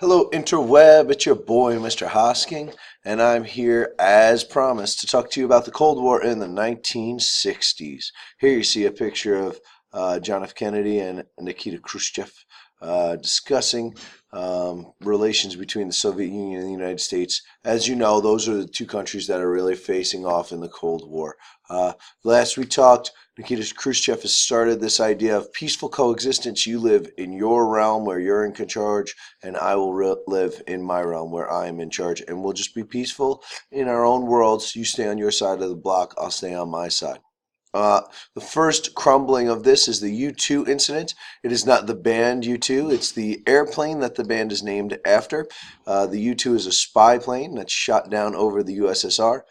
Hello, interweb. It's your boy, Mr. Hosking, and I'm here as promised to talk to you about the Cold War in the 1960s. Here you see a picture of John F. Kennedy and Nikita Khrushchev discussing relations between the Soviet Union and the United States. As you know, those are the two countries that are really facing off in the Cold War. Last we talked, Nikita Khrushchev has started this idea of peaceful coexistence. You live in your realm where you're in charge, and I will live in my realm where I am in charge, and we'll just be peaceful in our own worlds. You stay on your side of the block, I'll stay on my side. The first crumbling of this is the U-2 incident. It is not the band U-2, it's the airplane that the band is named after. The U-2 is a spy plane that's shot down over the USSR.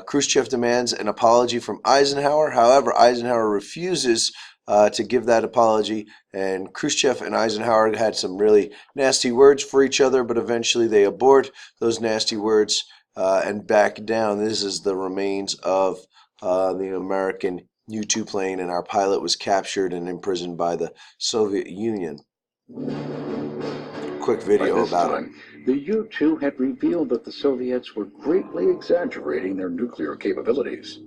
Khrushchev demands an apology from Eisenhower. However, Eisenhower refuses to give that apology, and Khrushchev and Eisenhower had some really nasty words for each other, but eventually they abort those nasty words and back down. This is the remains of the American U-2 plane, and our pilot was captured and imprisoned by the Soviet Union. Quick video about it. The U-2 had revealed that the Soviets were greatly exaggerating their nuclear capabilities.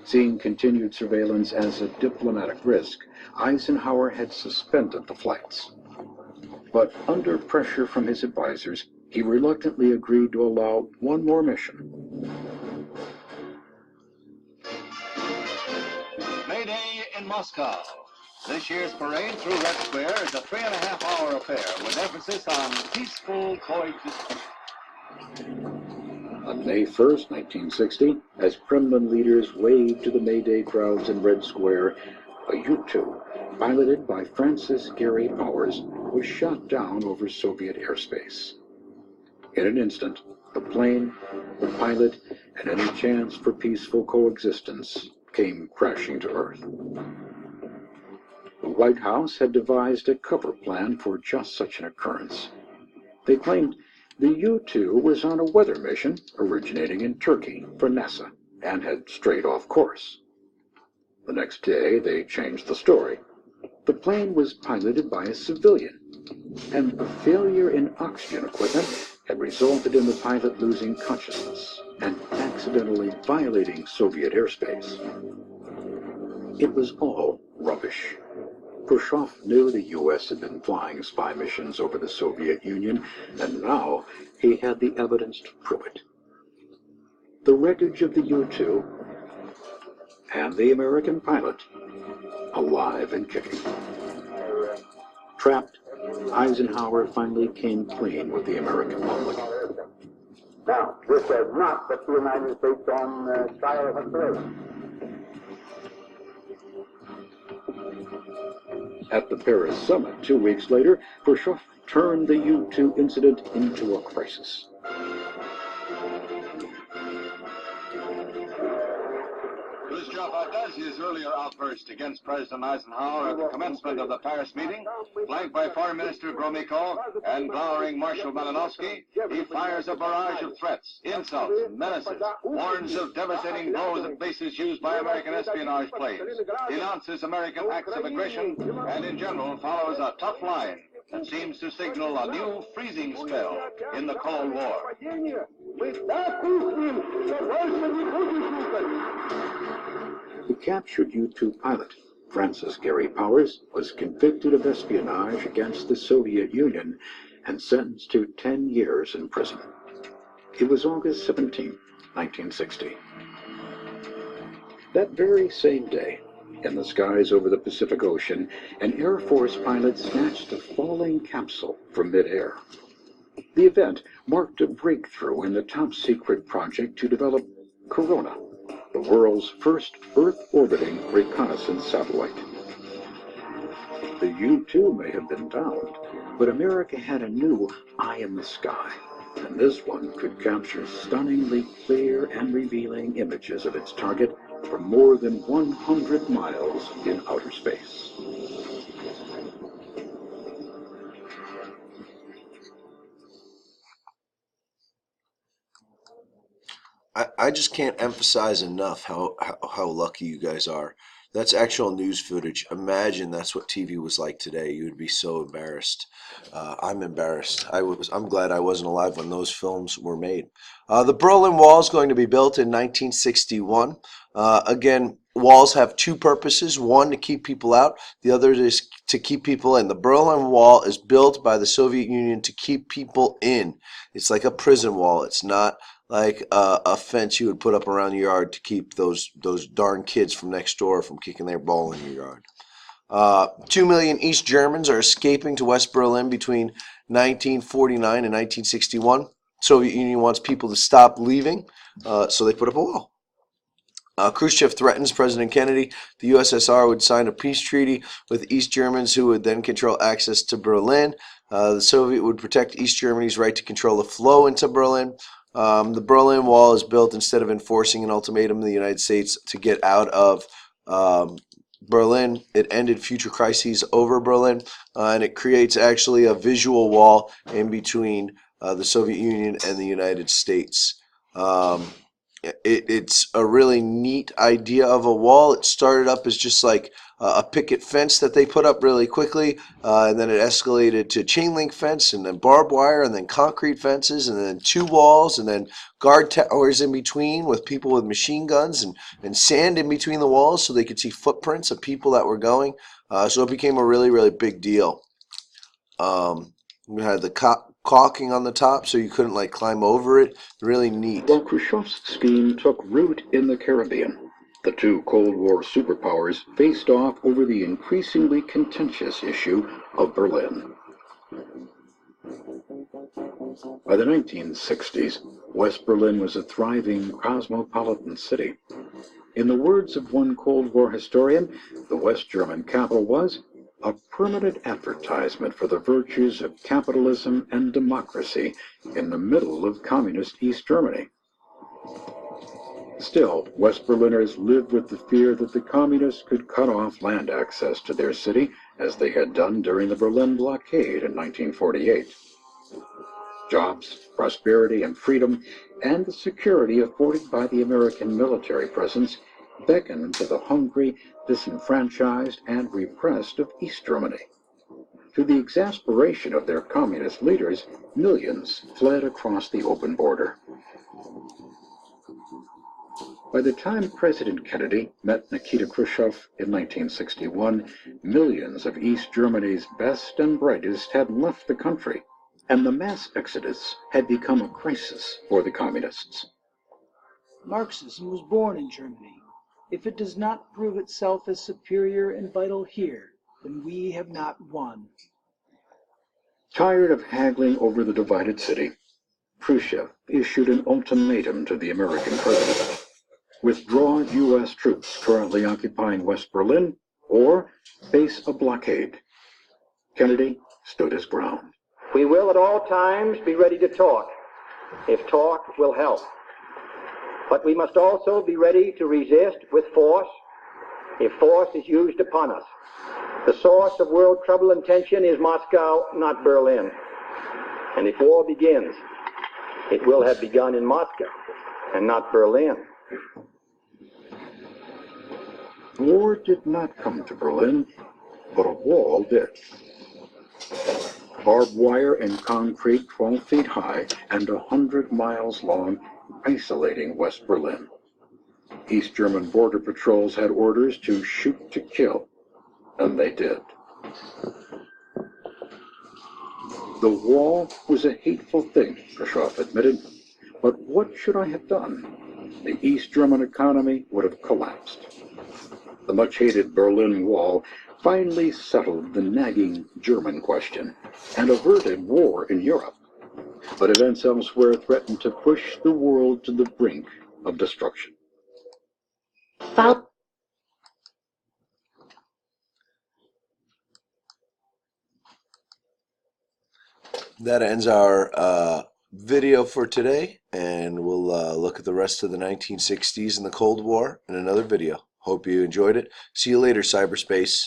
Seeing continued surveillance as a diplomatic risk, Eisenhower had suspended the flights. But under pressure from his advisors, he reluctantly agreed to allow one more mission. Mayday in Moscow. This year's parade through Red Square is a 3.5-hour affair with emphasis on peaceful coexistence. On May 1st, 1960, as Kremlin leaders waved to the Mayday crowds in Red Square, a U-2, piloted by Francis Gary Powers, was shot down over Soviet airspace. In an instant, the plane, the pilot, and any chance for peaceful coexistence came crashing to Earth. The White House had devised a cover plan for just such an occurrence. They claimed the U-2 was on a weather mission originating in Turkey for NASA and had strayed off course. The next day, they changed the story. The plane was piloted by a civilian, and a failure in oxygen equipment had resulted in the pilot losing consciousness and accidentally violating Soviet airspace. It was all rubbish. Khrushchev knew the U.S. had been flying spy missions over the Soviet Union, and now he had the evidence to prove it. The wreckage of the U-2 and the American pilot, alive and kicking. Trapped, Eisenhower finally came clean with the American public. Now, this does not put the United States on trial of parade. At the Paris summit 2 weeks later, Khrushchev turned the U-2 incident into a crisis. Khrushchev does his earlier outburst against President Eisenhower at the commencement of the Paris meeting, flanked by Foreign Minister Gromyko and glowering Marshal Malinowski. He fires a barrage of threats, insults, menaces, warns of devastating blows at bases used by American espionage planes, denounces American acts of aggression, and in general follows a tough line that seems to signal a new freezing spell in the Cold War. The captured U-2 pilot, Francis Gary Powers, was convicted of espionage against the Soviet Union and sentenced to 10 years in prison. It was August 17, 1960. That very same day, in the skies over the Pacific Ocean, an Air Force pilot snatched a falling capsule from midair. The event marked a breakthrough in the top-secret project to develop Corona, the world's first Earth-orbiting reconnaissance satellite. The U-2 may have been downed, but America had a new eye in the sky, and this one could capture stunningly clear and revealing images of its target from more than 100 miles in outer space. I just can't emphasize enough how lucky you guys are That's actual news footage. Imagine that's what TV was like today. You would be so embarrassed. I'm embarrassed. I'm glad I wasn't alive when those films were made. The Berlin Wall is going to be built in 1961. Again, walls have two purposes. One, to keep people out. The other is to keep people in. The Berlin Wall is built by the Soviet Union to keep people in. It's like a prison wall. It's not like a fence you would put up around your yard to keep those darn kids from next door from kicking their ball in your yard. 2 million East Germans are escaping to West Berlin between 1949 and 1961. Soviet Union wants people to stop leaving, so they put up a wall. Khrushchev threatens President Kennedy the USSR would sign a peace treaty with East Germans who would then control access to Berlin. The Soviet would protect East Germany's right to control the flow into Berlin. The Berlin Wall is built instead of enforcing an ultimatum in the United States to get out of Berlin. It ended future crises over Berlin, and it creates actually a visual wall in between the Soviet Union and the United States. It's a really neat idea of a wall. It started up as just like a picket fence that they put up really quickly, and then it escalated to chain link fence, and then barbed wire, and then concrete fences, and then two walls, and then guard towers in between with people with machine guns, and sand in between the walls so they could see footprints of people that were going. So it became a really, really big deal. We had the caulking on the top so you couldn't like climb over it. Really neat. While Khrushchev's scheme took root in the Caribbean, the two Cold War superpowers faced off over the increasingly contentious issue of Berlin. By the 1960s, West Berlin was a thriving cosmopolitan city. In the words of one Cold War historian, the West German capital was a permanent advertisement for the virtues of capitalism and democracy in the middle of communist East Germany. Still, West Berliners lived with the fear that the communists could cut off land access to their city, as they had done during the Berlin blockade in 1948. Jobs, prosperity, and freedom, and the security afforded by the American military presence beckoned to the hungry, disenfranchised, and repressed of East Germany. To the exasperation of their communist leaders, millions fled across the open border. By the time President Kennedy met Nikita Khrushchev in 1961, millions of East Germany's best and brightest had left the country, and the mass exodus had become a crisis for the communists. Marxism was born in Germany. If it does not prove itself as superior and vital here, then we have not won. Tired of haggling over the divided city, Khrushchev issued an ultimatum to the American president: withdraw U.S. troops currently occupying West Berlin, or face a blockade. Kennedy stood his ground. We will at all times be ready to talk, if talk will help. But we must also be ready to resist with force, if force is used upon us. The source of world trouble and tension is Moscow, not Berlin. And if war begins, it will have begun in Moscow, and not Berlin. War did not come to Berlin, but a wall did. Barbed wire and concrete 12 feet high and 100 miles long, isolating West Berlin. East German border patrols had orders to shoot to kill, and they did. The wall was a hateful thing, Khrushchev admitted, but what should I have done? The East German economy would have collapsed. The much-hated Berlin Wall finally settled the nagging German question and averted war in Europe. But events elsewhere threatened to push the world to the brink of destruction. That ends our video for today, and we'll look at the rest of the 1960s and the Cold War in another video. Hope you enjoyed it. See you later, cyberspace.